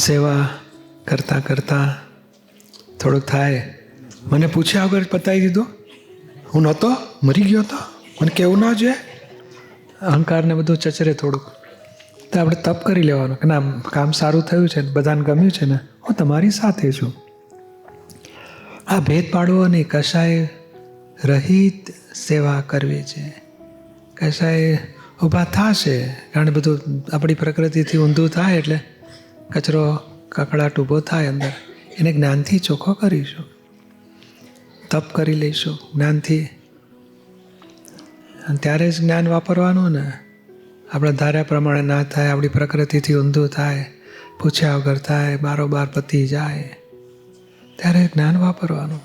સેવા કરતાં કરતાં થોડુંક થાય. મને પૂછ્યા વગર પતાવી દીધું. હું નહોતો, મરી ગયો હતો, મને કેવું ના જોઈએ. અહંકારને બધું ચચરે થોડુંક. તો આપણે તપ કરી લેવાનું કે ના, કામ સારું થયું છે, બધાને ગમ્યું છે ને, હું તમારી સાથે છું. આ ભેદ પાડવો નહીં, કશાય રહિત સેવા કરવી છે. કશાય ઊભા થશે, કારણ બધું આપણી પ્રકૃતિથી ઊંધું થાય એટલે કચરો કકડાટ ઊભો થાય અંદર. એને જ્ઞાનથી ચોખ્ખો કરીશું, તપ કરી લઈશું જ્ઞાનથી. અને ત્યારે જ જ્ઞાન વાપરવાનું ને. આપણા ધાર્યા પ્રમાણે ના થાય, આપણી પ્રકૃતિથી ઊંધું થાય, પૂછ્યા વગર થાય, બારોબાર પતી જાય, ત્યારે જ્ઞાન વાપરવાનું.